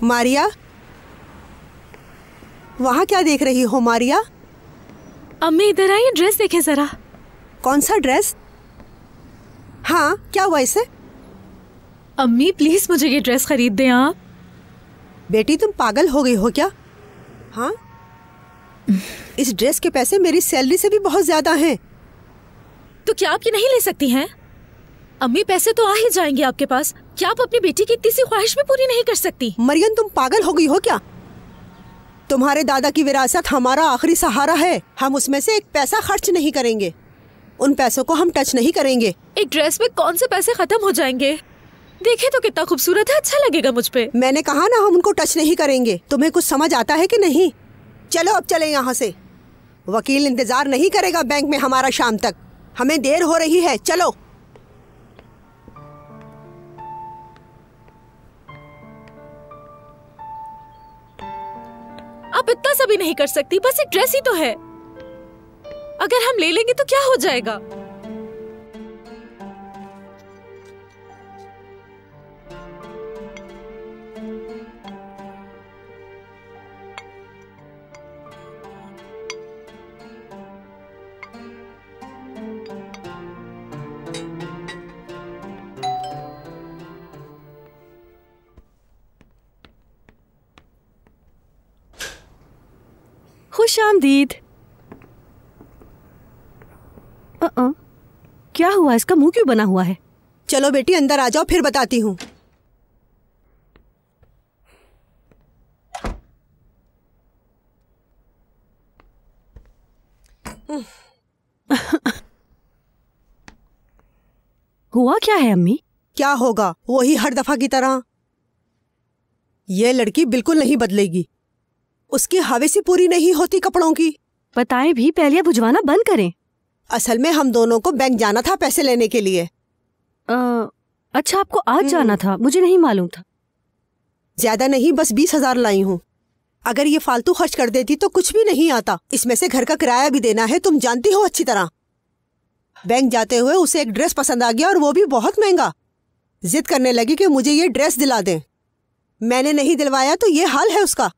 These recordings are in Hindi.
मारिया, वहाँ क्या देख रही हो मारिया? अम्मी इधर आइए, ड्रेस देखे जरा। कौन सा ड्रेस? हाँ, क्या हुआ इसे? अम्मी प्लीज मुझे ये ड्रेस खरीद दें आप। बेटी तुम पागल हो गई हो क्या? हाँ, इस ड्रेस के पैसे मेरी सैलरी से भी बहुत ज्यादा हैं। तो क्या आप ये नहीं ले सकती हैं? अम्मी पैसे तो आ ही जाएंगे आपके पास। क्या आप अपनी बेटी की इतनी सी ख्वाहिश भी पूरी नहीं कर सकती? मरियम तुम पागल हो गई हो क्या? तुम्हारे दादा की विरासत हमारा आखिरी सहारा है। हम उसमें से एक पैसा खर्च नहीं करेंगे। उन पैसों को हम टच नहीं करेंगे। एक ड्रेस में कौन से पैसे खत्म हो जाएंगे? देखे तो कितना खूबसूरत है, अच्छा लगेगा मुझ पे। मैंने कहा ना हम उनको टच नहीं करेंगे। तुम्हें कुछ समझ आता है कि नहीं? चलो अब चले यहाँ से। वकील इंतजार नहीं करेगा बैंक में हमारा शाम तक। हमें देर हो रही है, चलो। आप इतना सा भी नहीं कर सकती, बस एक ड्रेस ही तो है। अगर हम ले लेंगे तो क्या हो जाएगा? खुश आमदीद। क्या हुआ, इसका मुंह क्यों बना हुआ है? चलो बेटी अंदर आ जाओ, फिर बताती हूँ। हुआ क्या है अम्मी? क्या होगा, वही हर दफा की तरह। ये लड़की बिल्कुल नहीं बदलेगी। उसकी हवेसी पूरी नहीं होती कपड़ों की। बताएं भी, पहले भुजवाना बंद करें। असल में हम दोनों को बैंक जाना था पैसे लेने के लिए। अच्छा, आपको आज जाना था? मुझे नहीं मालूम था। ज्यादा नहीं, बस 20,000 लाई हूँ। अगर ये फालतू खर्च कर देती तो कुछ भी नहीं आता। इसमें से घर का किराया भी देना है, तुम जानती हो अच्छी तरह। बैंक जाते हुए उसे एक ड्रेस पसंद आ गया और वो भी बहुत महंगा। जिद करने लगी कि मुझे ये ड्रेस दिला दें। मैंने नहीं दिलवाया तो ये हाल है उसका।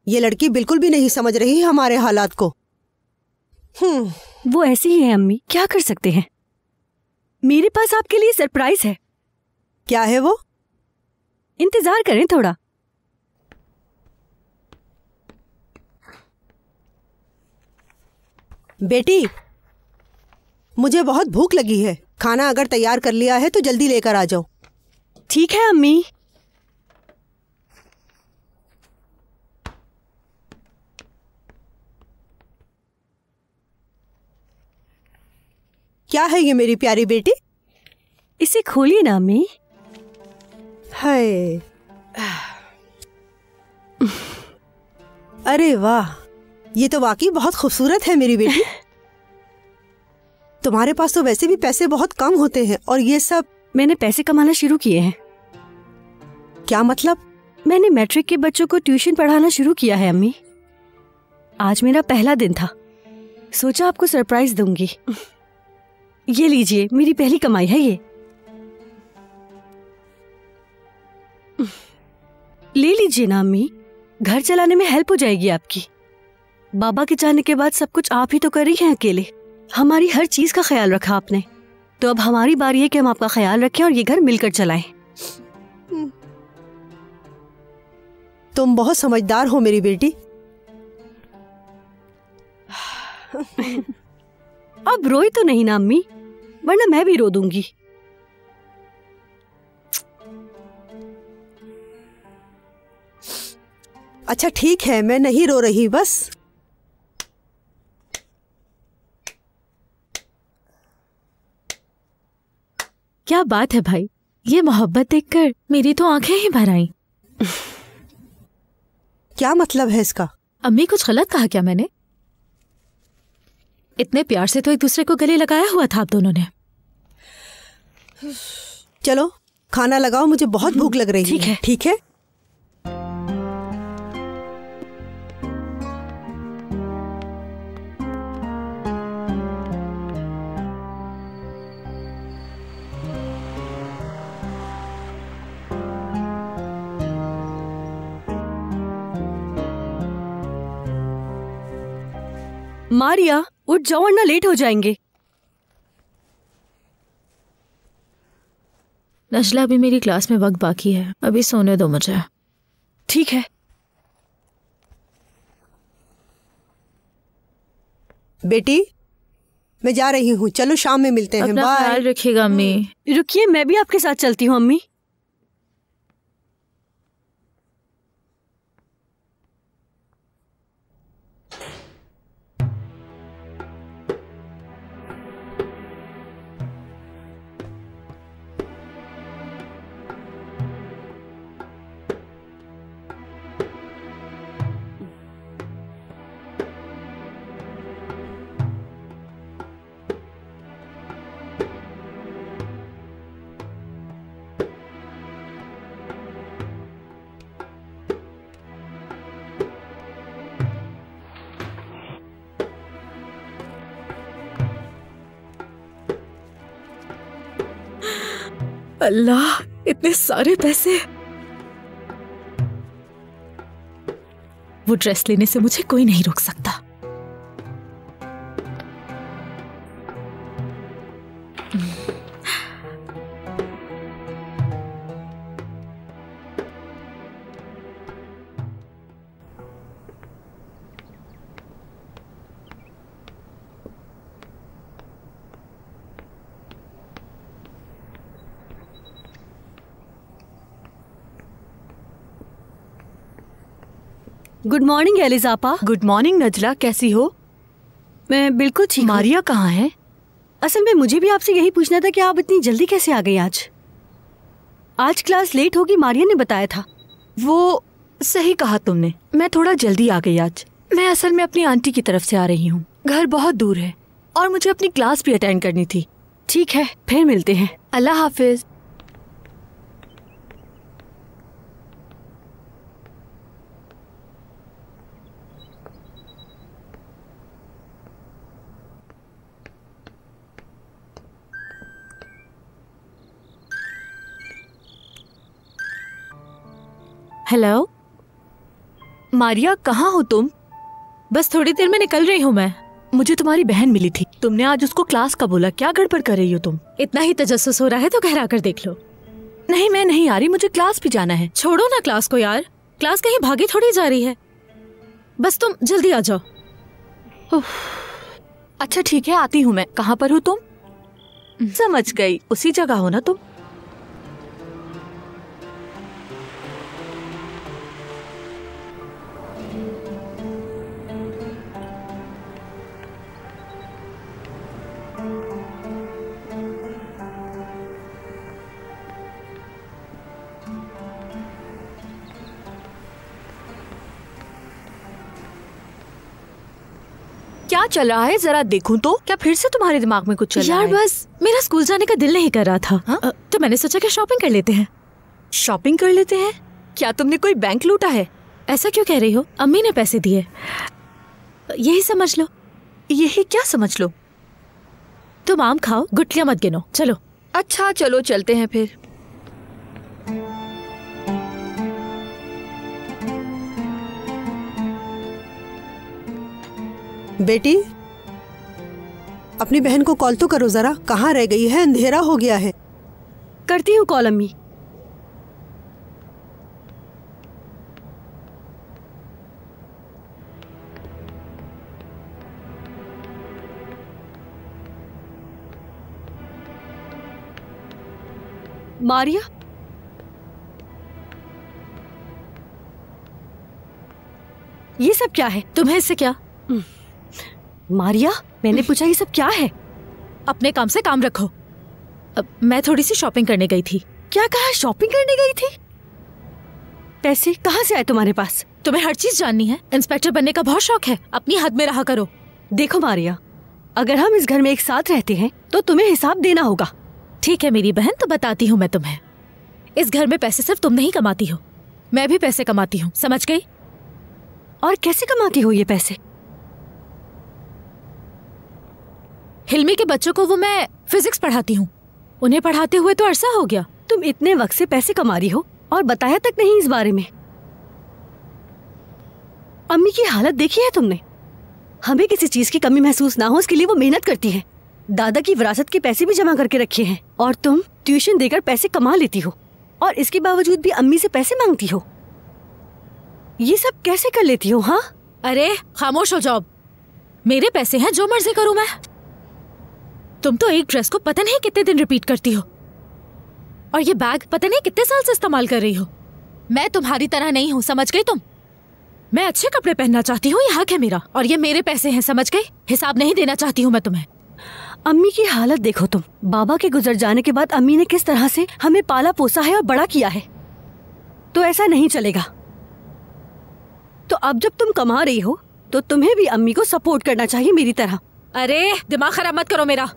ये लड़की बिल्कुल भी नहीं समझ रही हमारे हालात को। वो ऐसी ही है अम्मी, क्या कर सकते हैं। मेरे पास आपके लिए सरप्राइज है। क्या है वो? इंतजार करें थोड़ा। बेटी, मुझे बहुत भूख लगी है। खाना अगर तैयार कर लिया है तो जल्दी लेकर आ जाओ। ठीक है अम्मी। क्या है ये मेरी प्यारी बेटी? इसे खोलिए ना अम्मी। हाय, अरे वाह, ये तो वाकई बहुत खूबसूरत है मेरी बेटी। तुम्हारे पास तो वैसे भी पैसे बहुत कम होते हैं और ये सब। मैंने पैसे कमाना शुरू किए हैं। क्या मतलब? मैंने मैट्रिक के बच्चों को ट्यूशन पढ़ाना शुरू किया है अम्मी। आज मेरा पहला दिन था, सोचा आपको सरप्राइज दूंगी। ये लीजिए, मेरी पहली कमाई है ये। ले लीजिए ना अम्मी, घर चलाने में हेल्प हो जाएगी आपकी। बाबा के जाने के बाद सब कुछ आप ही तो कर रही हैं अकेले। हमारी हर चीज का ख्याल रखा आपने, तो अब हमारी बारी है कि हम आपका ख्याल रखें और ये घर मिलकर चलाएं। तुम बहुत समझदार हो मेरी बेटी। अब रोई तो नहीं ना अम्मी, वरना मैं भी रो दूंगी। अच्छा ठीक है, मैं नहीं रो रही बस। क्या बात है भाई, ये मोहब्बत देखकर मेरी तो आंखें ही भर आईं। क्या मतलब है इसका? अम्मी कुछ गलत कहा क्या मैंने? इतने प्यार से तो एक दूसरे को गले लगाया हुआ था आप दोनों ने। चलो खाना लगाओ, मुझे बहुत भूख लग रही है। ठीक है। ठीक है। मारिया उठ जाओ वरना लेट हो जाएंगे। नजला, अभी मेरी क्लास में वक्त बाकी है, अभी सोने दो मुझे। ठीक है। बेटी मैं जा रही हूँ, चलो शाम में मिलते हैं। अपना बाय। ख्याल रखिएगा अम्मी। रुकिए, मैं भी आपके साथ चलती हूँ अम्मी। अल्लाह, इतने सारे पैसे। वो ड्रेस लेने से मुझे कोई नहीं रोक सकता। गुड मॉर्निंग एलिजापा। गुड मॉर्निंग नजला, कैसी हो? मैं बिल्कुल ठीक हूँ। मारिया कहाँ है? असल में मुझे भी आपसे यही पूछना था कि आप इतनी जल्दी कैसे आ गई आज क्लास लेट होगी, मारिया ने बताया था। वो सही कहा तुमने, मैं थोड़ा जल्दी आ गई आज। मैं असल में अपनी आंटी की तरफ से आ रही हूँ, घर बहुत दूर है और मुझे अपनी क्लास भी अटेंड करनी थी। ठीक है, फिर मिलते हैं। अल्लाह हाफिज। हेलो मारिया, कहाँ हो तुम? बस थोड़ी देर में निकल रही हूँ मैं। मुझे तुम्हारी बहन मिली थी, तुमने आज उसको क्लास का बोला, क्या गड़बड़ कर रही हो तुम? इतना ही तजस्सुस हो रहा है तो घर आकर देख लो। नहीं, मैं नहीं आ रही, मुझे क्लास भी जाना है। छोड़ो ना क्लास को यार, क्लास कहीं भागी थोड़ी जा रही है। बस तुम जल्दी आ जाओ। अच्छा ठीक है, आती हूँ मैं। कहाँ पर हो तुम? समझ गई, उसी जगह हो ना तुम? क्या चल रहा है, जरा देखूं तो। क्या फिर से तुम्हारे दिमाग में कुछ चल रहा है? यार बस मेरा स्कूल जाने का दिल नहीं कर रहा था। तो मैंने सोचा कि शॉपिंग कर लेते हैं। शॉपिंग कर लेते हैं? क्या तुमने कोई बैंक लूटा है? ऐसा क्यों कह रही हो? अम्मी ने पैसे दिए, यही समझ लो। यही क्या समझ लो? तुम आम खाओ, गुठलियां मत गिनो। चलो। अच्छा चलो चलते हैं फिर। बेटी अपनी बहन को कॉल तो करो जरा, कहाँ रह गई है? अंधेरा हो गया है। करती हूँ कॉल अम्मी। मारिया, ये सब क्या है? तुम्हें इससे क्या? मारिया, मैंने पूछा ये सब क्या है? अपने काम से काम रखो। मैं थोड़ी सी शॉपिंग करने गई थी। क्या कहा? शॉपिंग करने गई थी? पैसे कहाँ से आए तुम्हारे पास? तुम्हें हर चीज जाननी है। इंस्पेक्टर बनने का बहुत शौक है, अपनी हद में रहा करो। देखो मारिया, अगर हम इस घर में एक साथ रहते हैं तो तुम्हें हिसाब देना होगा। ठीक है मेरी बहन, तो बताती हूँ मैं तुम्हें। इस घर में पैसे सिर्फ तुम नहीं कमाती हो, मैं भी पैसे कमाती हूँ, समझ गई? और कैसे कमाती हो ये पैसे? हिल्मी के बच्चों को वो मैं फिजिक्स पढ़ाती हूँ, उन्हें पढ़ाते हुए तो अरसा हो गया। तुम इतने वक्त से पैसे कमा रही हो और बताया तक नहीं इस बारे में। अम्मी की हालत देखी है तुमने? हमें किसी चीज की कमी महसूस ना हो उसके लिए वो मेहनत करती है। दादा की विरासत के पैसे भी जमा करके रखे हैं और तुम ट्यूशन देकर पैसे कमा लेती हो और इसके बावजूद भी अम्मी से पैसे मांगती हो। ये सब कैसे कर लेती हो? हाँ, अरे खामोश हो जाओ। मेरे पैसे हैं, जो मर्जी करूं मैं। तुम तो एक ड्रेस को पता नहीं कितने दिन रिपीट करती हो और ये बैग पता नहीं कितने साल से इस्तेमाल कर रही हो। मैं तुम्हारी तरह नहीं हूँ, समझ गई तुम? मैं अच्छे कपड़े पहनना चाहती हूँ, ये हक है मेरा, और ये मेरे पैसे हैं, समझ गई? हिसाब नहीं देना चाहती हूँ मैं तुम्हें। अम्मी की हालत देखो तुम। बाबा के गुजर जाने के बाद अम्मी ने किस तरह से हमें पाला पोसा है और बड़ा किया है। तो ऐसा नहीं चलेगा। तो अब जब तुम कमा रही हो तो तुम्हें भी अम्मी को सपोर्ट करना चाहिए मेरी तरह। अरे दिमाग खराब मत करो मेरा।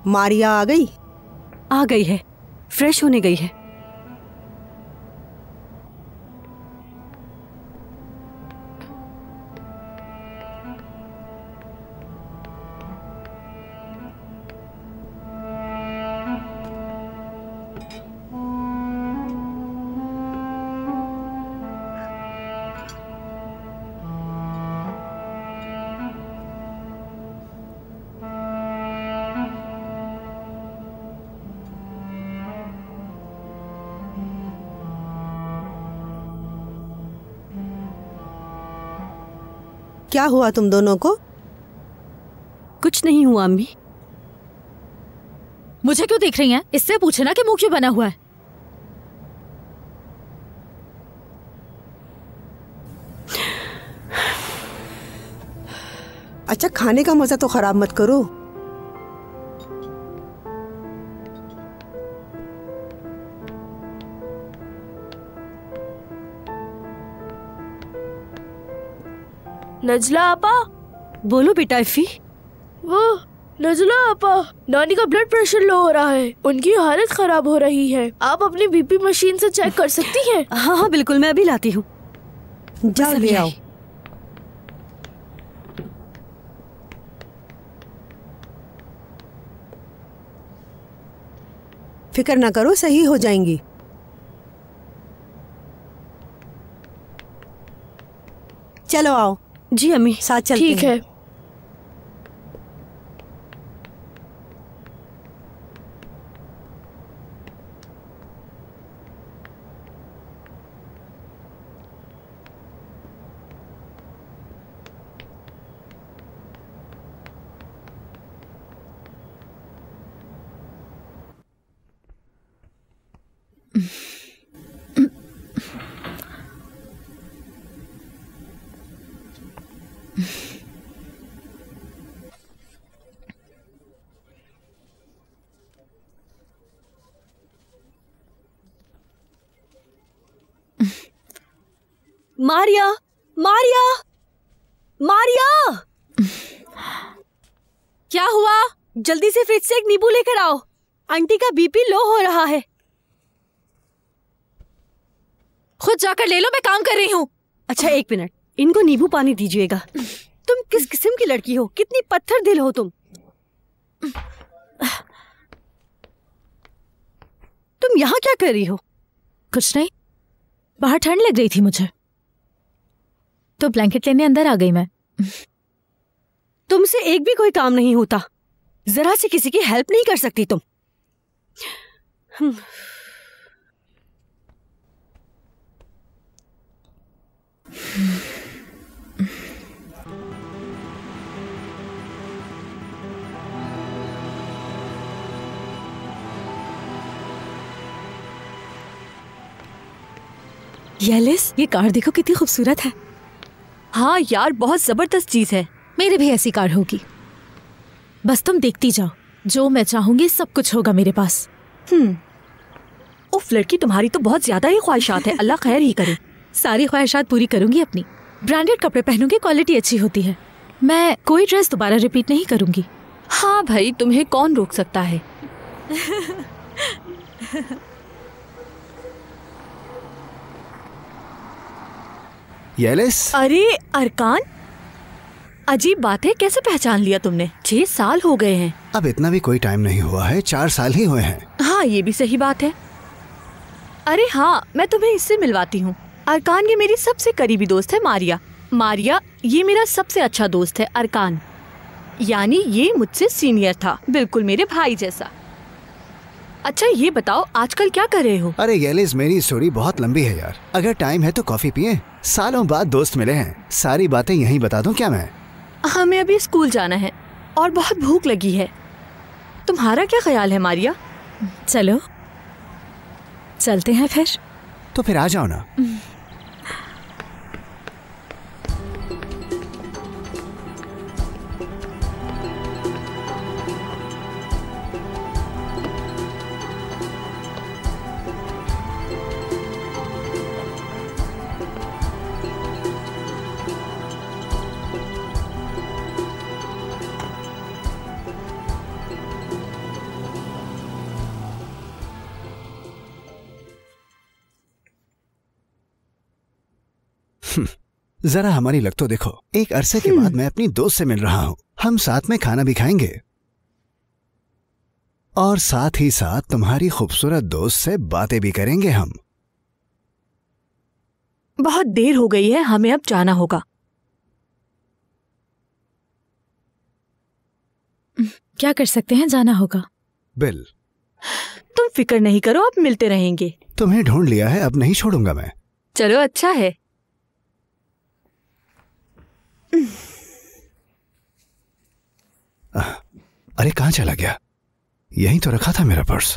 मारिया आ गई? आ गई है, फ्रेश होने गई है। क्या हुआ तुम दोनों को? कुछ नहीं हुआ अम्मी। मुझे क्यों देख रही हैं? इससे पूछे ना कि मुंह क्यों बना हुआ है। अच्छा, खाने का मजा तो खराब मत करो। नजला आपा। बोलो बेटा इफ़ी। वो नजला आपा, नानी का ब्लड प्रेशर लो हो रहा है, उनकी हालत खराब हो रही है। आप अपनी बीपी मशीन से चेक कर सकती हैं? हाँ हाँ बिल्कुल, मैं अभी लाती हूँ। जाओ ले आओ। फिक्र ना करो, सही हो जाएंगी। चलो आओ। जी अम्मी, साथ चलते ठीक हैं। है। मारिया, मारिया, मारिया! क्या हुआ? जल्दी से फ्रिज से एक नींबू लेकर आओ। आंटी का बीपी लो हो रहा है। खुद जाकर ले लो, मैं काम कर रही हूँ। अच्छा एक मिनट, इनको नींबू पानी दीजिएगा। तुम किस किस्म की लड़की हो? कितनी पत्थर दिल हो तुम। तुम यहाँ क्या कर रही हो? कुछ नहीं। बाहर ठंड लग रही थी मुझे, तो ब्लैंकेट लेने अंदर आ गई मैं। तुमसे एक भी कोई काम नहीं होता, जरा से किसी की हेल्प नहीं कर सकती तुम। येलिस, ये कार देखो कितनी खूबसूरत है। हाँ यार, बहुत जबरदस्त चीज है। मेरे भी ऐसी कार होगी, बस तुम देखती जाओ, जो मैं चाहूंगी सब कुछ होगा मेरे पास। उफ लड़की, तुम्हारी तो बहुत ज्यादा ही ख्वाहिशात है। अल्लाह खैर ही करे। सारी ख्वाहिशात पूरी करूंगी अपनी। ब्रांडेड कपड़े पहनूंगी, क्वालिटी अच्छी होती है। मैं कोई ड्रेस दोबारा रिपीट नहीं करूंगी। हाँ भाई, तुम्हें कौन रोक सकता है। येलिस, अरे अरकान, अजीब बात है, कैसे पहचान लिया तुमने? 6 साल हो गए हैं। अब इतना भी कोई टाइम नहीं हुआ है, 4 साल ही हुए हैं। हाँ, ये भी सही बात है। अरे हाँ, मैं तुम्हें इससे मिलवाती हूँ। अरकान ये मेरी सबसे करीबी दोस्त है मारिया। मारिया ये मेरा सबसे अच्छा दोस्त है अरकान, यानी ये मुझसे सीनियर था, बिल्कुल मेरे भाई जैसा। अच्छा ये बताओ, आजकल क्या कर रहे हो? अरे येलिस, मेरी स्टोरी बहुत लंबी है यार। अगर टाइम है तो कॉफी पिए। सालों बाद दोस्त मिले हैं, सारी बातें यहीं बता दूं क्या मैं? हमें अभी स्कूल जाना है और बहुत भूख लगी है। तुम्हारा क्या ख्याल है मारिया? चलो चलते हैं फिर। तो फिर आ जाओ ना। जरा हमारी लग तो देखो, एक अरसे के बाद मैं अपनी दोस्त से मिल रहा हूँ। हम साथ में खाना भी खाएंगे और साथ ही साथ तुम्हारी खूबसूरत दोस्त से बातें भी करेंगे हम। बहुत देर हो गई है, हमें अब जाना होगा। क्या कर सकते हैं, जाना होगा। बिल, तुम फिक्र नहीं करो, अब मिलते रहेंगे। तुम्हें ढूंढ लिया है, अब नहीं छोड़ूंगा मैं। चलो अच्छा है। अरे कहाँ चला गया? यहीं तो रखा था मेरा पर्स।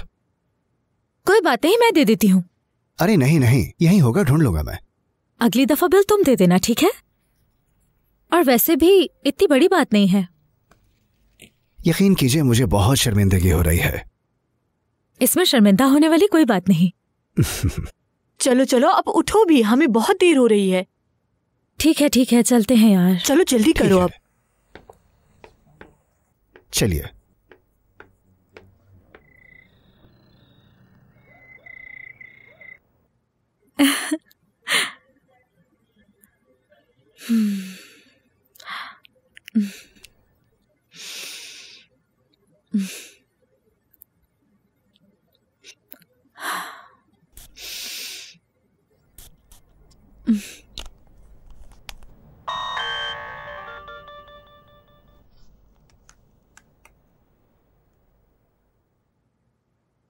कोई बात नहीं, मैं दे देती हूँ। अरे नहीं नहीं, यहीं होगा, ढूंढ लूंगा मैं। अगली दफा बिल तुम दे देना, ठीक है? और वैसे भी इतनी बड़ी बात नहीं है। यकीन कीजिए, मुझे बहुत शर्मिंदगी हो रही है। इसमें शर्मिंदा होने वाली कोई बात नहीं। चलो चलो अब उठो भी, हमें बहुत देर हो रही है। ठीक है, चलते हैं यार। चलो जल्दी करो अब। चलिए।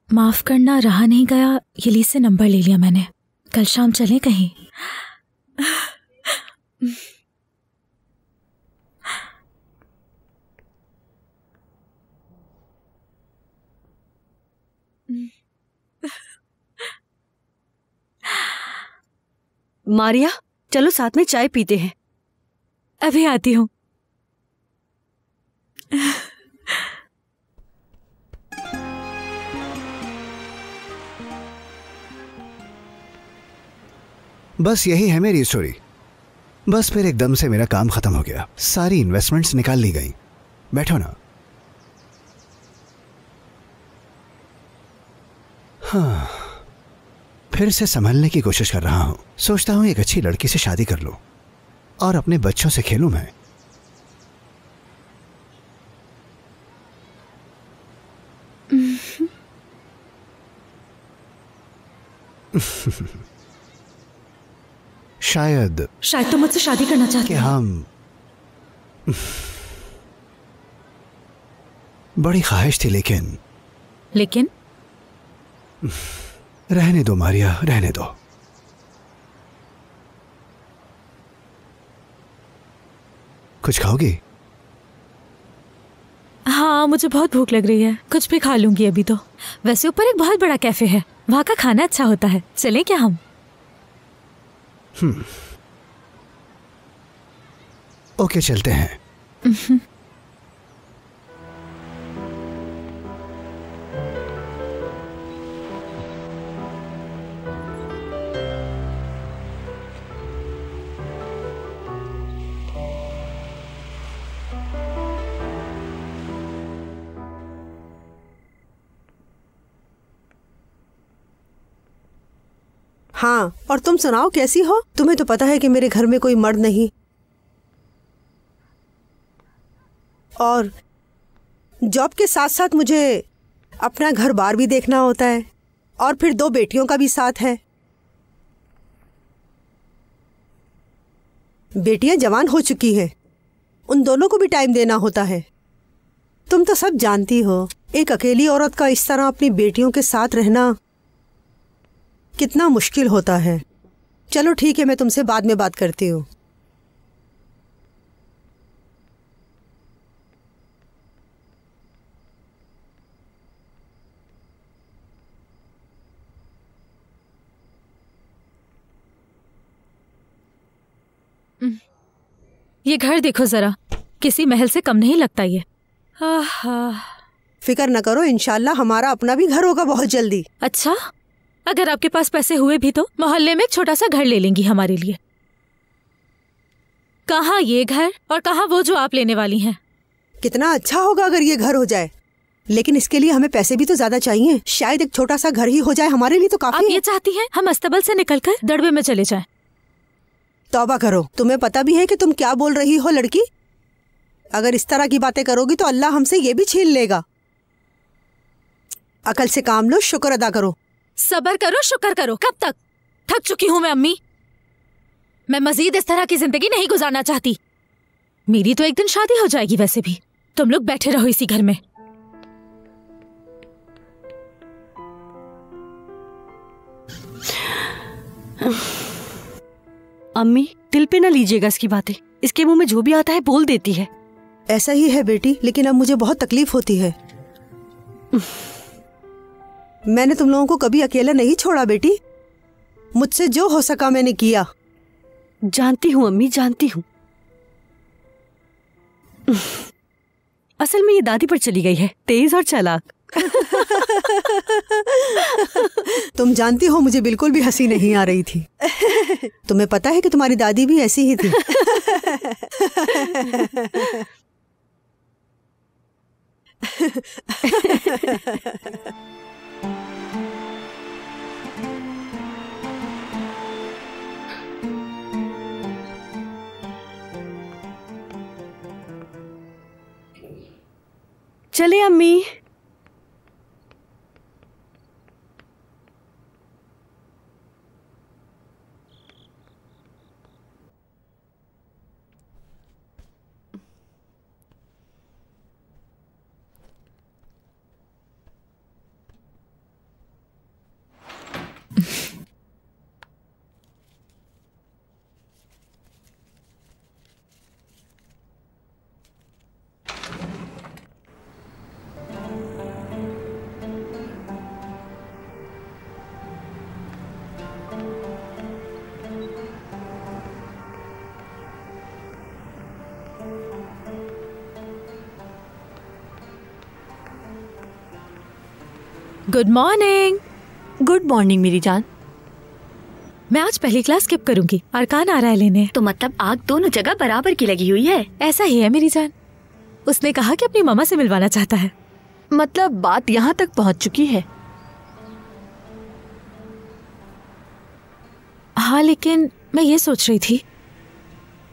माफ करना, रहा नहीं गया, येलिस से नंबर ले लिया मैंने। कल शाम चलें कहीं। मारिया, चलो साथ में चाय पीते हैं। अभी आती हूँ। बस यही है मेरी स्टोरी। बस फिर एकदम से मेरा काम खत्म हो गया, सारी इन्वेस्टमेंट्स निकाल ली गई। बैठो ना। हाँ, फिर से संभलने की कोशिश कर रहा हूं। सोचता हूं एक अच्छी लड़की से शादी कर लूं और अपने बच्चों से खेलूं मैं। शायद तुम मुझसे शादी करना चाहते कि हो। हम बड़ी ख्वाहिश थी, लेकिन रहने दो मारिया, रहने दो। कुछ खाओगी? हाँ, मुझे बहुत भूख लग रही है, कुछ भी खा लूंगी अभी तो। वैसे ऊपर एक बहुत बड़ा कैफे है, वहाँ का खाना अच्छा होता है, चलें क्या हम? ओके, चलते हैं। हाँ, और तुम सुनाओ, कैसी हो? तुम्हें तो पता है कि मेरे घर में कोई मर्द नहीं, और जॉब के साथ साथ मुझे अपना घर बार भी देखना होता है, और फिर 2 बेटियों का भी साथ है। बेटियां जवान हो चुकी हैं, उन दोनों को भी टाइम देना होता है। तुम तो सब जानती हो, एक अकेली औरत का इस तरह अपनी बेटियों के साथ रहना कितना मुश्किल होता है। चलो ठीक है, मैं तुमसे बाद में बात करती हूँ। ये घर देखो जरा, किसी महल से कम नहीं लगता ये। फिक्र न करो, इंशाल्लाह हमारा अपना भी घर होगा बहुत जल्दी। अच्छा, अगर आपके पास पैसे हुए भी तो मोहल्ले में एक छोटा सा घर ले लेंगी हमारे लिए। कहाँ ये घर और कहाँ वो जो आप लेने वाली हैं। कितना अच्छा होगा अगर ये घर हो जाए, लेकिन इसके लिए हमें पैसे भी तो ज्यादा चाहिए। शायद एक छोटा सा घर ही हो जाए हमारे लिए तो काफी आप है। ये चाहती हैं हम अस्तबल से निकलकर दड़बे में चले जाएं? तौबा करो, तुम्हें पता भी है कि तुम क्या बोल रही हो लड़की? अगर इस तरह की बातें करोगी तो अल्लाह हमसे ये भी छीन लेगा। अकल से काम लो, शुक्र अदा करो। सबर करो, शुक्र करो। कब तक? थक चुकी हूं मैं अम्मी। मैं मजीद इस तरह की जिंदगी नहीं गुजारना चाहती। मेरी तो एक दिन शादी हो जाएगी वैसे भी। तुम लोग बैठे रहो इसी घर में। अम्मी, दिल पे ना लीजिएगा इसकी बातें। इसके मुंह में जो भी आता है बोल देती है। ऐसा ही है बेटी, लेकिन अब मुझे बहुत तकलीफ होती है। मैंने तुम लोगों को कभी अकेला नहीं छोड़ा बेटी। मुझसे जो हो सका मैंने किया। जानती हूँ अम्मी, जानती हूँ। असल में ये दादी पर चली गई है, तेज और चालाक। तुम जानती हो मुझे बिल्कुल भी हंसी नहीं आ रही थी। तुम्हें पता है कि तुम्हारी दादी भी ऐसी ही थी। चले अम्मी। Good morning. गुड मॉर्निंग मेरी जान। मैं आज पहली क्लास स्किप करूंगी। अरकान आ रहा है लेने। तो मतलब आग दोनों जगह बराबर की लगी हुई है। ऐसा ही है मेरी जान। उसने कहा कि अपनी मम्मा से मिलवाना चाहता है। मतलब बात यहाँ तक पहुँच चुकी है। हाँ, लेकिन मैं ये सोच रही थी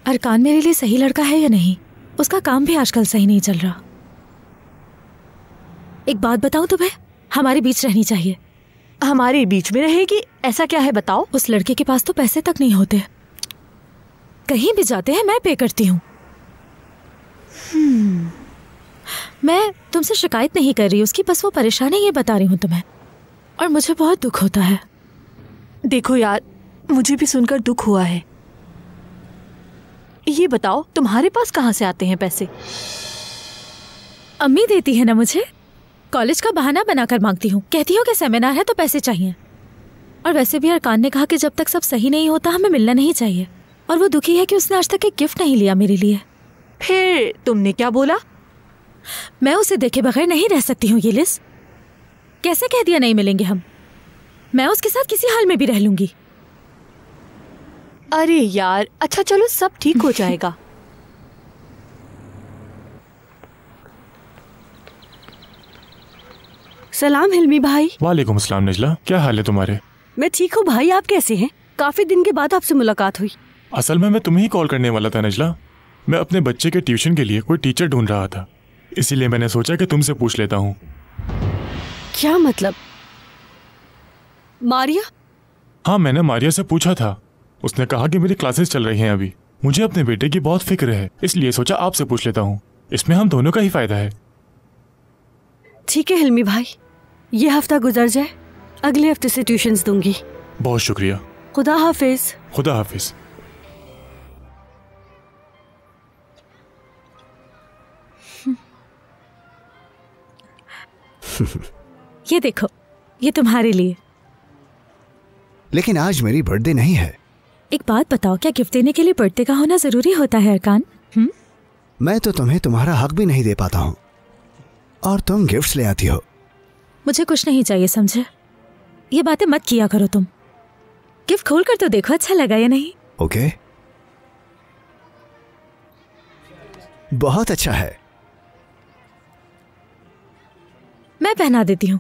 अरकान मेरे लिए सही लड़का है या नहीं। उसका काम भी आजकल सही नहीं चल रहा। एक बात बताऊं तुम्हें, हमारे बीच रहनी चाहिए। हमारे बीच में रहेगी? ऐसा क्या है बताओ। उस लड़के के पास तो पैसे तक नहीं होते। कहीं भी जाते हैं मैं पे करती हूँ। मैं तुमसे शिकायत नहीं कर रही उसकी, बस वो परेशानी ये बता रही हूँ तुम्हें, और मुझे बहुत दुख होता है। देखो यार, मुझे भी सुनकर दुख हुआ है। ये बताओ तुम्हारे पास कहाँ से आते हैं पैसे? अम्मी देती है ना मुझे, कॉलेज का बहाना बनाकर मांगती हूँ, कहती हूँ कि सेमिनार है तो पैसे चाहिए। और वैसे भी अरकान ने कहा कि जब तक सब सही नहीं होता हमें मिलना नहीं चाहिए, और वो दुखी है कि उसने आज तक एक गिफ्ट नहीं लिया मेरे लिए। फिर तुमने क्या बोला? मैं उसे देखे बगैर नहीं रह सकती हूँ। ये लिस कैसे कह दिया नहीं मिलेंगे हम? मैं उसके साथ किसी हाल में भी रह लूंगी। अरे यार, अच्छा चलो सब ठीक हो जाएगा। सलाम हिल्मी भाई। वालेकुम अस्सलाम नजला, क्या हाल है तुम्हारे? मैं ठीक हूँ भाई, आप कैसे हैं? काफी दिन के बाद आपसे मुलाकात हुई। असल में मैं तुम्हें ही कॉल करने वाला था नजला। मैं अपने बच्चे के ट्यूशन के लिए कोई टीचर ढूंढ रहा था, इसीलिए मैंने सोचा कि तुमसे पूछ लेता हूँ। क्या मतलब? मारिया? हाँ, मैंने मारिया से पूछा था, उसने कहा कि मेरी क्लासेस चल रही हैं अभी। मुझे अपने बेटे की बहुत फिक्र है, इसलिए सोचा आपसे पूछ लेता हूँ, इसमें हम दोनों का ही फायदा है। ठीक है हिल्मी भाई, ये हफ्ता गुजर जाए, अगले हफ्ते से ट्यूशंस दूंगी। बहुत शुक्रिया। खुदा हाफिज। खुदा हाफिज। ये देखो, ये तुम्हारे लिए। लेकिन आज मेरी बर्थडे नहीं है। एक बात बताओ, क्या गिफ्ट देने के लिए बर्थडे का होना जरूरी होता है अरकान? मैं तो तुम्हें तुम्हारा हक भी नहीं दे पाता हूँ, और तुम गिफ्ट्स ले आती हो। मुझे कुछ नहीं चाहिए, समझे? ये बातें मत किया करो तुम। गिफ्ट खोल कर तो देखो अच्छा लगा या नहीं। ओके, बहुत अच्छा है। मैं पहना देती हूँ।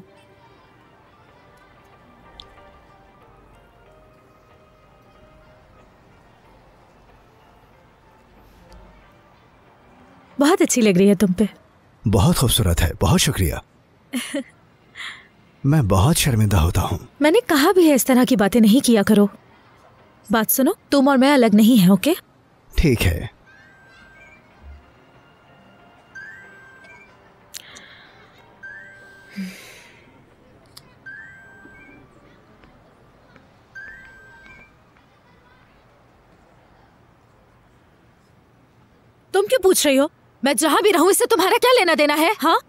बहुत अच्छी लग रही है तुम पे। बहुत खूबसूरत है, बहुत शुक्रिया। मैं बहुत शर्मिंदा होता हूँ। मैंने कहा भी है इस तरह की बातें नहीं किया करो। बात सुनो, तुम और मैं अलग नहीं हैं, ओके? ठीक है। तुम क्यों पूछ रही हो? मैं जहां भी रहूं इससे तुम्हारा क्या लेना देना है? हाँ,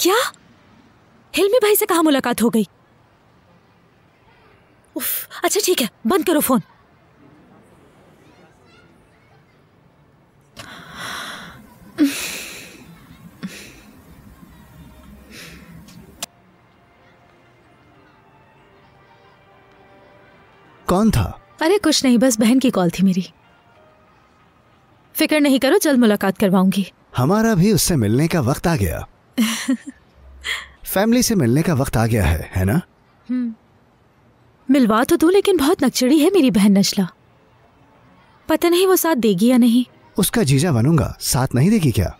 क्या हिल्मी भाई से कहाँ मुलाकात हो गई? उफ, अच्छा ठीक है, बंद करो फोन। कौन था? अरे कुछ नहीं, बस बहन की कॉल थी मेरी। फिक्र नहीं करो, जल्द मुलाकात करवाऊंगी। हमारा भी उससे मिलने का वक्त आ गया। फैमिली से मिलने का वक्त आ गया है ना? मिलवा तो दूं, लेकिन बहुत नकचड़ी है मेरी बहन नजला। पता नहीं वो साथ देगी या नहीं। उसका जीजा बनूंगा, साथ नहीं देगी क्या?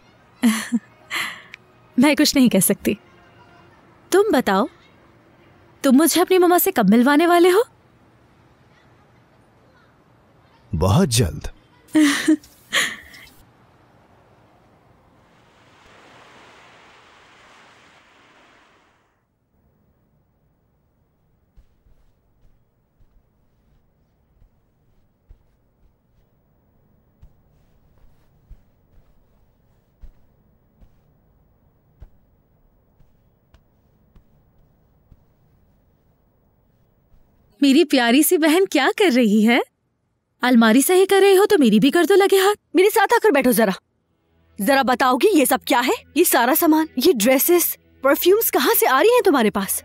मैं कुछ नहीं कह सकती। तुम बताओ, तुम मुझे अपनी मम्मा से कब मिलवाने वाले हो? बहुत जल्द। मेरी प्यारी सी बहन क्या कर रही है? अलमारी सही कर रही हो तो मेरी भी कर दो लगे हाथ। मेरे साथ आकर बैठो जरा। जरा बताओगी ये सब क्या है? ये सारा सामान, ये ड्रेसेस, परफ्यूम्स कहाँ से आ रही हैं तुम्हारे पास?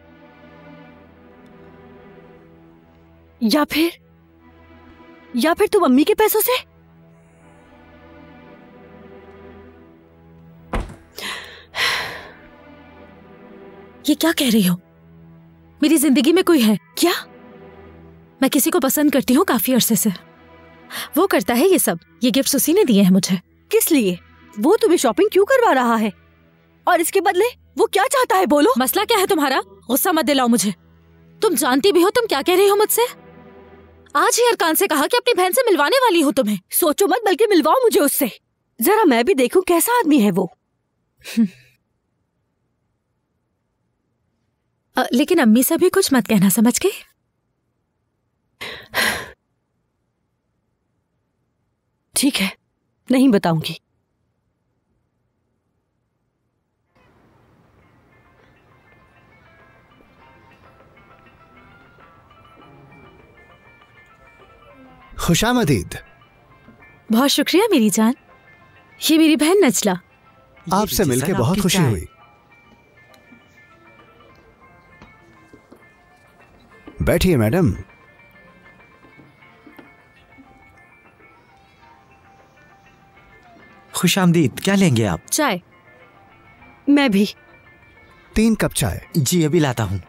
या फिर तुम अम्मी के पैसों से? ये क्या कह रही हो? मेरी जिंदगी में कोई है क्या? मैं किसी को पसंद करती हूँ काफी अरसे से। वो करता है ये सब। ये गिफ्ट्स उसी ने दिए हैं मुझे। किस लिए? वो तुम्हें शॉपिंग क्यों करवा रहा है? और इसके बदले वो क्या चाहता है, बोलो। मसला क्या है तुम्हारा? गुस्सा मत दिलाओ मुझे। तुम जानती भी हो तुम क्या कह रही हो मुझसे? आज ही अरकान से कहा कि अपनी बहन से मिलवाने वाली हूँ तुम्हें। सोचो मत, बल्कि मिलवाओ मुझे उससे। जरा मैं भी देखूं कैसा आदमी है वो। लेकिन अम्मी से भी कुछ मत कहना, समझ गई? ठीक है, नहीं बताऊंगी। खुशामदीद। बहुत शुक्रिया मेरी जान। ये मेरी बहन नजला। आपसे मिलके बहुत खुशी हुई। बैठिए मैडम। खुशामदीद, क्या लेंगे आप? चाय। मैं भी। 3 कप चाय। जी अभी लाता हूँ।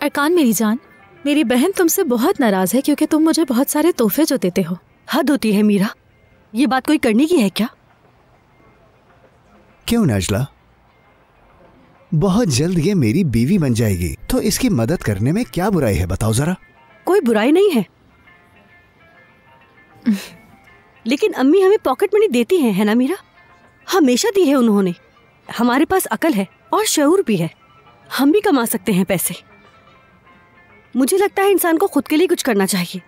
अरकान मेरी जान, मेरी बहन तुमसे बहुत नाराज है क्योंकि तुम मुझे बहुत सारे तोहफे जो देते हो। हद होती है मीरा, ये बात कोई करने की है क्या? क्यों नजला? बहुत जल्द ये मेरी बीवी बन जाएगी, तो इसकी मदद करने में क्या बुराई है, बताओ जरा। कोई बुराई नहीं है, लेकिन अम्मी हमें पॉकेट मनी देती हैं, है ना मीरा? हमेशा दी है उन्होंने। हमारे पास अकल है और शऊर भी है, हम भी कमा सकते हैं पैसे। मुझे लगता है इंसान को खुद के लिए कुछ करना चाहिए।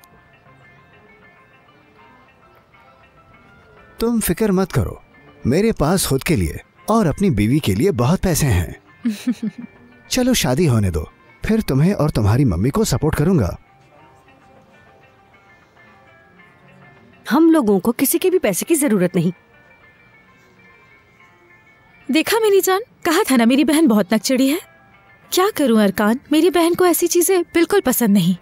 तुम फिक्र मत करो, मेरे पास खुद के लिए और अपनी बीवी के लिए बहुत पैसे हैं। चलो शादी होने दो, फिर तुम्हें और तुम्हारी मम्मी को सपोर्ट करूंगा। हम लोगों को किसी के भी पैसे की जरूरत नहीं। देखा मेरी जान, कहा था ना मेरी बहन बहुत नकचड़ी है। क्या करूं अरकान, मेरी बहन को ऐसी चीजें बिल्कुल पसंद नहीं।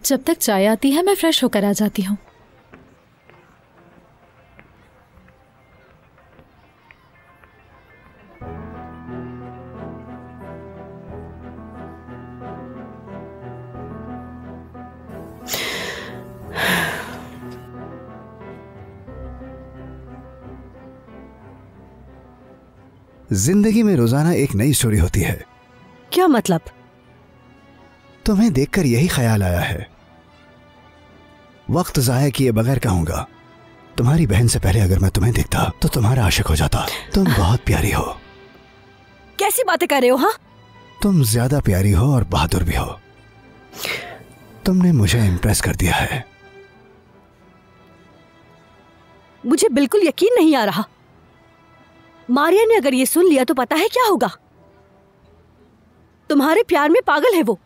जब तक चाय आती है मैं फ्रेश होकर आ जाती हूँ। जिंदगी में रोजाना एक नई स्टोरी होती है। क्या मतलब? तुम्हें देखकर यही ख्याल आया है। वक्त जाया किए बगैर कहूंगा, तुम्हारी बहन से पहले अगर मैं तुम्हें देखता तो तुम्हारा आशिक हो जाता। तुम बहुत प्यारी हो। कैसी बातें कर रहे हो? हाँ, तुम ज्यादा प्यारी हो और बहादुर भी हो। तुमने मुझे इम्प्रेस कर दिया है। मुझे बिल्कुल यकीन नहीं आ रहा। मारिया ने अगर ये सुन लिया तो पता है क्या होगा? तुम्हारे प्यार में पागल है वो।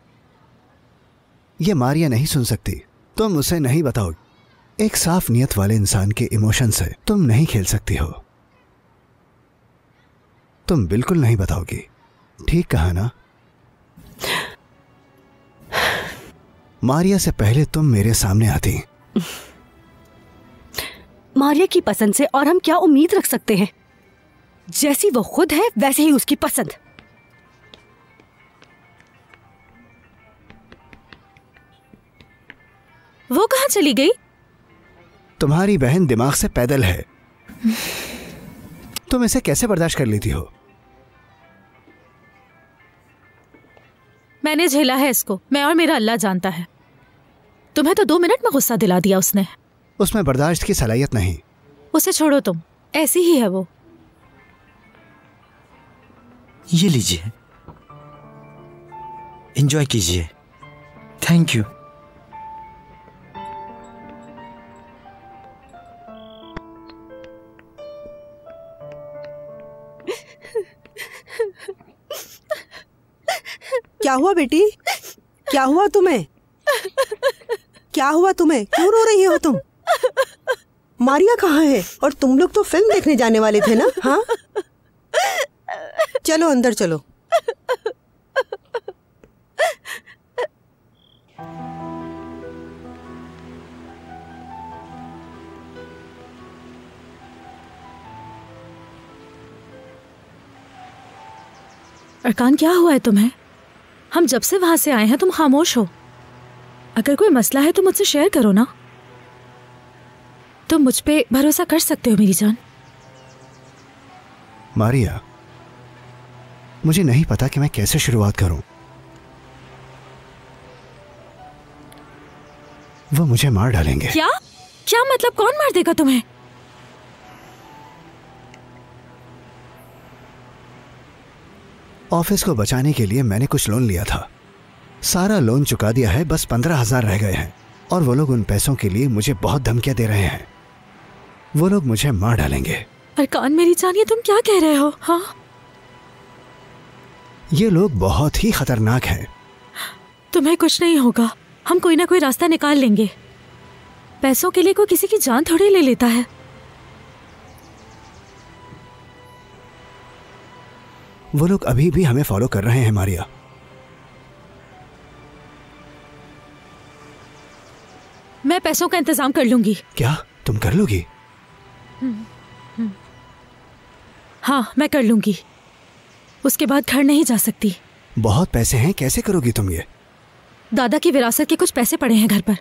ये मारिया नहीं सुन सकती, तुम उसे नहीं बताओगी। एक साफ नियत वाले इंसान के इमोशन से तुम नहीं खेल सकती हो। तुम बिल्कुल नहीं बताओगी, ठीक कहा ना? मारिया से पहले तुम मेरे सामने आती। मारिया की पसंद से और हम क्या उम्मीद रख सकते हैं? जैसी वो खुद है वैसे ही उसकी पसंद। वो कहाँ चली गई? तुम्हारी बहन दिमाग से पैदल है। तुम इसे कैसे बर्दाश्त कर लेती हो? मैंने झेला है इसको, मैं और मेरा अल्लाह जानता है। तुम्हें तो 2 मिनट में गुस्सा दिला दिया उसने। उसमें बर्दाश्त की सलाहियत नहीं। उसे छोड़ो तुम, ऐसी ही है वो। ये लीजिए, एंजॉय कीजिए। Thank you. क्या हुआ बेटी? क्या हुआ तुम्हें? क्या हुआ तुम्हें? क्यों रो रही हो तुम? मारिया कहाँ है? और तुम लोग तो फिल्म देखने जाने वाले थे ना? हाँ, चलो अंदर चलो। अरकान क्या हुआ है तुम्हें? हम जब से वहां से आए हैं तुम खामोश हो। अगर कोई मसला है तो मुझसे शेयर करो ना। तुम मुझ पे भरोसा कर सकते हो मेरी जान। मारिया, मुझे नहीं पता कि मैं कैसे शुरुआत करूं। वो मुझे मार डालेंगे। क्या क्या मतलब? कौन मार देगा तुम्हें? ऑफिस को बचाने के लिए मैंने कुछ लोन लिया था, सारा लोन चुका दिया है, बस 15,000 रह गए हैं। और वो लोग उन पैसों के लिए मुझे बहुत धमकियां दे रहे हैं। वो लोग मुझे मार डालेंगे। अरकान मेरी जान, ये तुम क्या कह रहे हो? हाँ, ये लोग बहुत ही खतरनाक हैं। तुम्हें कुछ नहीं होगा, हम कोई ना कोई रास्ता निकाल लेंगे। पैसों के लिए कोई किसी की जान थोड़ी ले लेता है। वो लोग अभी भी हमें फॉलो कर रहे हैं मारिया। मैं पैसों का इंतजाम कर लूंगी। क्या तुम कर लोगी? हाँ, मैं कर लूंगी। उसके बाद घर नहीं जा सकती। बहुत पैसे हैं, कैसे करोगी तुम ये? दादा की विरासत के कुछ पैसे पड़े हैं घर पर।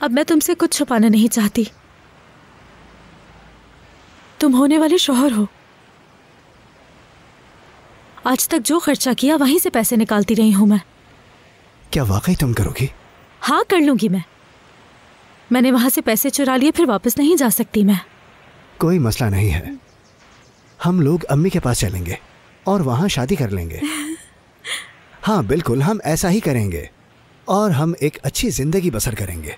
अब मैं तुमसे कुछ छुपाना नहीं चाहती। तुम होने वाले शौहर हो। आज तक जो खर्चा किया वहीं से पैसे निकालती रही हूं मैं। क्या वाकई तुम करोगी? हाँ, कर लूंगी मैं। मैंने वहां से पैसे चुरा लिए, फिर वापस नहीं जा सकती मैं। कोई मसला नहीं है, हम लोग अम्मी के पास चलेंगे और वहां शादी कर लेंगे। हाँ बिल्कुल, हम ऐसा ही करेंगे और हम एक अच्छी जिंदगी बसर करेंगे।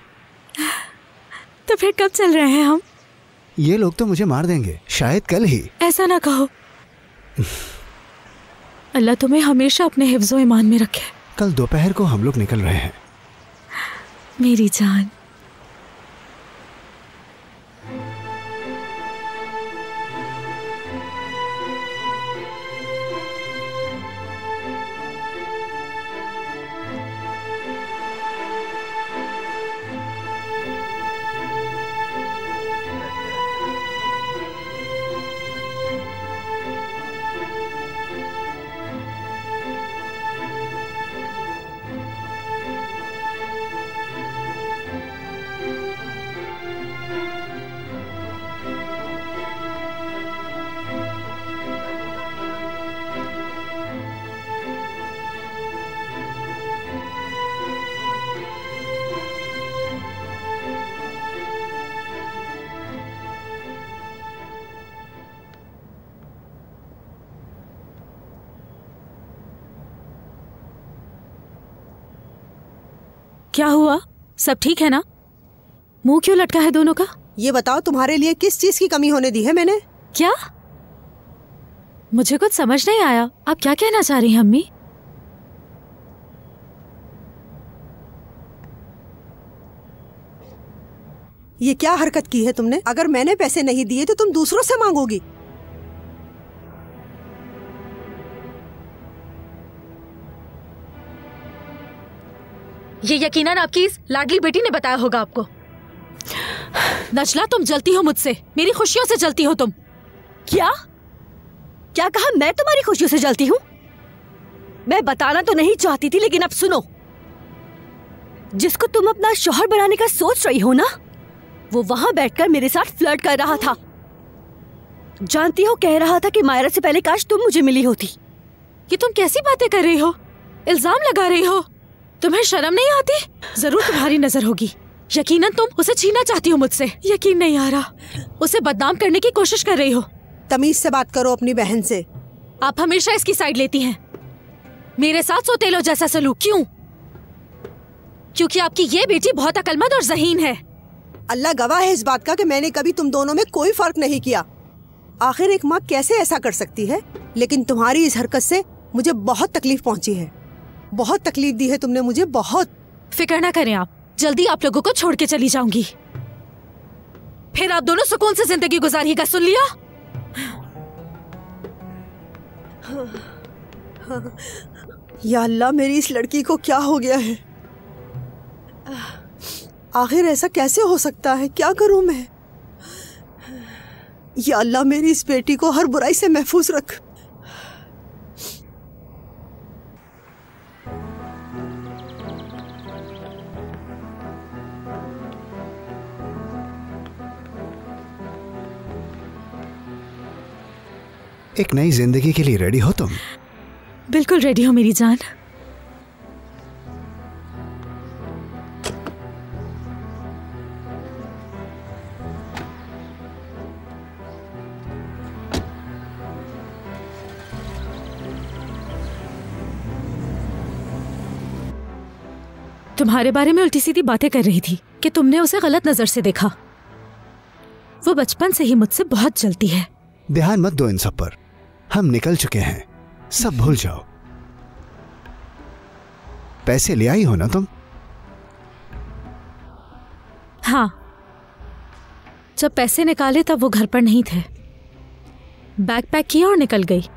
तो फिर कब चल रहे हैं हम? ये लोग तो मुझे मार देंगे, शायद कल ही। ऐसा ना कहो। अल्लाह तुम्हें हमेशा अपने हिफ्ज़ो ईमान में रखे। कल दोपहर को हम लोग निकल रहे हैं। मेरी जान। क्या हुआ? सब ठीक है ना? मुंह क्यों लटका है दोनों का? ये बताओ, तुम्हारे लिए किस चीज की कमी होने दी है मैंने? क्या? मुझे कुछ समझ नहीं आया। आप क्या कहना चाह रही हैं अम्मी? ये क्या हरकत की है तुमने? अगर मैंने पैसे नहीं दिए तो तुम दूसरों से मांगोगी। ये यकीनन आपकी इस लाडली बेटी ने बताया होगा आपको। नजला, तुम जलती हो मुझसे, मेरी खुशियों से जलती हो तुम। क्या क्या कहा? मैं तुम्हारी खुशियों से जलती हूँ? मैं बताना तो नहीं चाहती थी, लेकिन अब सुनो। जिसको तुम अपना शौहर बनाने का सोच रही हो ना, वो वहां बैठकर मेरे साथ फ्लर्ट कर रहा था। जानती हो, कह रहा था कि मायरा से पहले काश तुम मुझे मिली होती। ये तुम कैसी बातें कर रही हो? इल्जाम लगा रही हो। तुम्हें शर्म नहीं आती? जरूर तुम्हारी नजर होगी। यकीनन तुम उसे छीनना चाहती हो मुझसे। यकीन नहीं आ रहा। उसे बदनाम करने की कोशिश कर रही हो। तमीज से बात करो अपनी बहन से। आप हमेशा इसकी साइड लेती हैं। मेरे साथ सोतेलो जैसा सलूक क्यों? क्योंकि आपकी ये बेटी बहुत अक्लमंद और ज़हीन है। अल्लाह गवाह है इस बात का कि मैंने कभी तुम दोनों में कोई फर्क नहीं किया। आखिर एक माँ कैसे ऐसा कर सकती है? लेकिन तुम्हारी इस हरकत से मुझे बहुत तकलीफ पहुंची है। बहुत तकलीफ दी है तुमने मुझे, बहुत। फिक्र ना करें आप, जल्दी आप लोगों को छोड़ के चली जाऊंगी। फिर आप दोनों सुकून से जिंदगी गुजारिएगा, सुन लिया? या अल्लाह, मेरी इस लड़की को क्या हो गया है? आखिर ऐसा कैसे हो सकता है? क्या करूं मैं? या अल्लाह, मेरी इस बेटी को हर बुराई से महफूज रख। एक नई जिंदगी के लिए रेडी हो तुम? बिल्कुल रेडी हो मेरी जान। तुम्हारे बारे में उल्टी सीधी बातें कर रही थी कि तुमने उसे गलत नजर से देखा। वो बचपन से ही मुझसे बहुत जलती है। ध्यान मत दो इन सब पर, हम निकल चुके हैं, सब भूल जाओ। पैसे ले आई हो ना तुम? हाँ, जब पैसे निकाले तब वो घर पर नहीं थे। बैग पैक किया और निकल गई।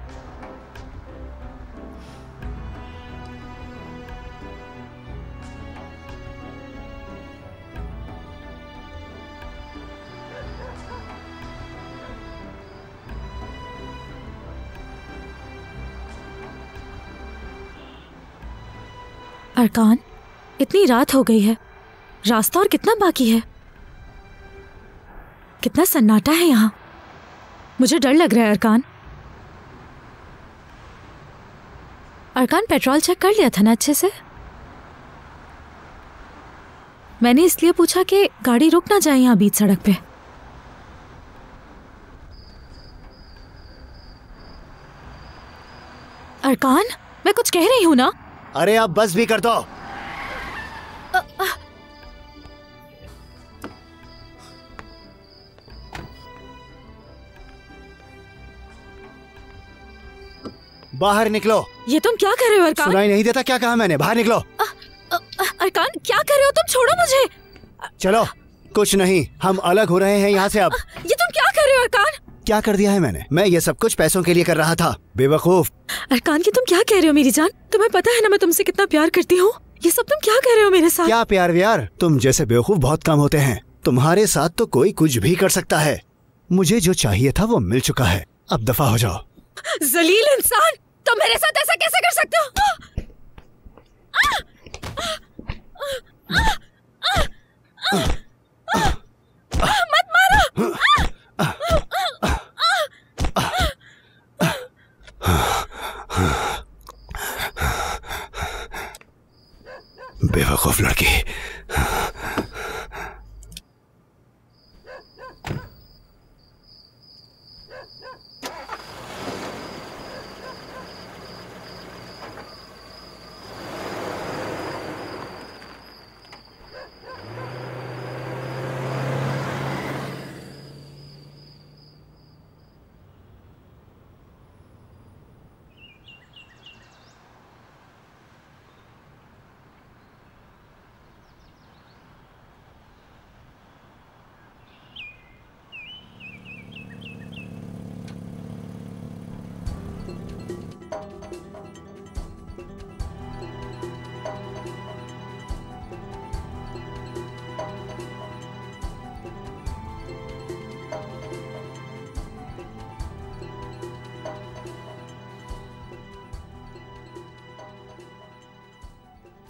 अरकान, इतनी रात हो गई है, रास्ता और कितना बाकी है? कितना सन्नाटा है यहाँ। मुझे डर लग रहा है अरकान। अरकान, पेट्रोल चेक कर लिया था ना अच्छे से? मैंने इसलिए पूछा कि गाड़ी रुक ना जाए यहाँ बीच सड़क पे। अरकान, मैं कुछ कह रही हूँ ना। अरे आप बस भी कर दो। बाहर निकलो। ये तुम क्या कर रहे हो अरकान? सुनाई नहीं देता क्या कहा मैंने? बाहर निकलो। अरकान, क्या कर रहे हो तुम? छोड़ो मुझे। चलो, कुछ नहीं, हम अलग हो रहे हैं यहाँ से अब। ये तुम क्या कर रहे हो अरकान? क्या कर दिया है मैंने? मैं ये सब कुछ पैसों के लिए कर रहा था, बेवकूफ। अरकान, की तुम क्या कह रहे हो मेरी जान? तुम्हें पता है ना मैं तुमसे कितना प्यार करती हूँ। ये सब तुम क्या कर रहे हो मेरे साथ? क्या प्यार व्यार? तुम जैसे बेवकूफ बहुत कम होते हैं। तुम्हारे साथ तो कोई कुछ भी कर सकता है। मुझे जो चाहिए था वो मिल चुका है, अब दफा हो जाओ। जलील इंसान, तुम मेरे साथ ऐसा कैसे कर सकते हो? मत मारो। बेवकूफ लड़की।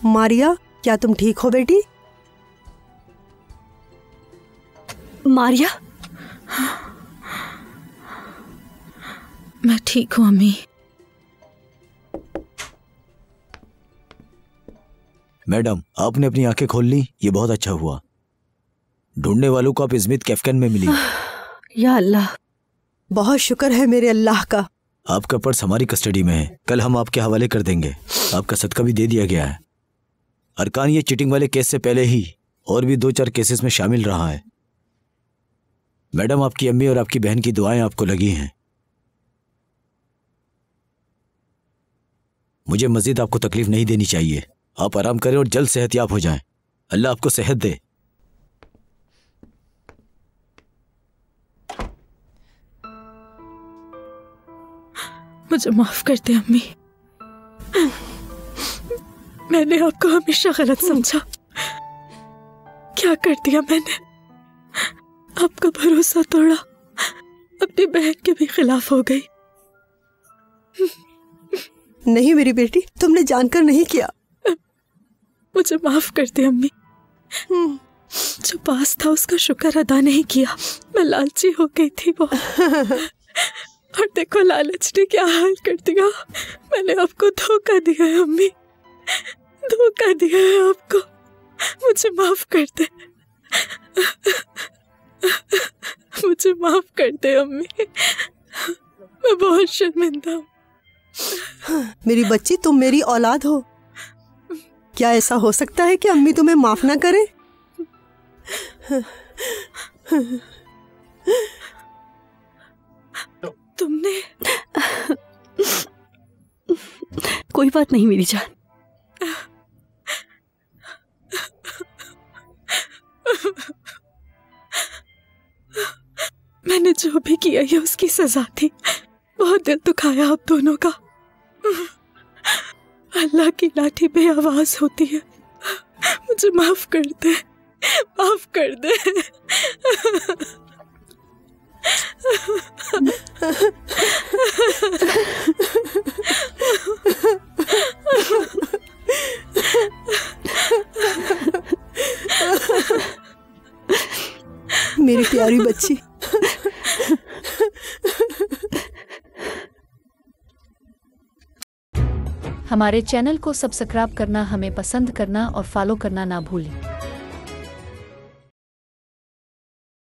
मारिया, क्या तुम ठीक हो बेटी? मारिया, मैं ठीक हूँ अम्मी। मैडम, आपने अपनी आंखें खोल ली, ये बहुत अच्छा हुआ। ढूंढने वालों को आप इस्मित कैफकन में मिली। या अल्लाह, बहुत शुक्र है मेरे अल्लाह का। आपका पर्स हमारी कस्टडी में है, कल हम आपके हवाले कर देंगे। आपका सदका भी दे दिया गया है। अरकान ये चीटिंग वाले केस से पहले ही और भी 2-4 केसेस में शामिल रहा है। मैडम, आपकी अम्मी और आपकी बहन की दुआएं आपको लगी हैं। मुझे मजीद आपको तकलीफ नहीं देनी चाहिए। आप आराम करें और जल्द सेहतयाब हो जाएं। अल्लाह आपको सेहत दे। मुझे माफ कर दे अम्मी, मैंने आपको हमेशा गलत समझा। क्या कर दिया मैंने? आपका भरोसा तोड़ा, अपनी बहन के भी खिलाफ हो गई। नहीं मेरी बेटी, तुमने जानकर नहीं किया। मुझे माफ कर दे अम्मी। जो पास था उसका शुक्र अदा नहीं किया। मैं लालची हो गई थी वो। और देखो लालच ने क्या हाल कर दिया। मैंने आपको धोखा दिया है अम्मी, धोखा दिया है आपको। मुझे माफ कर दे, मुझे माफ कर दे अम्मी, मैं बहुत शर्मिंदा हूँ। मेरी बच्ची, तुम मेरी औलाद हो। क्या ऐसा हो सकता है कि अम्मी तुम्हें माफ ना करे? तुमने कोई बात नहीं मेरी जान। मैंने जो भी किया ये उसकी सजा थी। बहुत दिल दुखाया आप दोनों का। अल्लाह की लाठी पे आवाज होती है। मुझे माफ कर दे, माफ कर दे। मेरी प्यारी बच्ची। हमारे चैनल को सब्सक्राइब करना, हमें पसंद करना और फॉलो करना ना भूलें।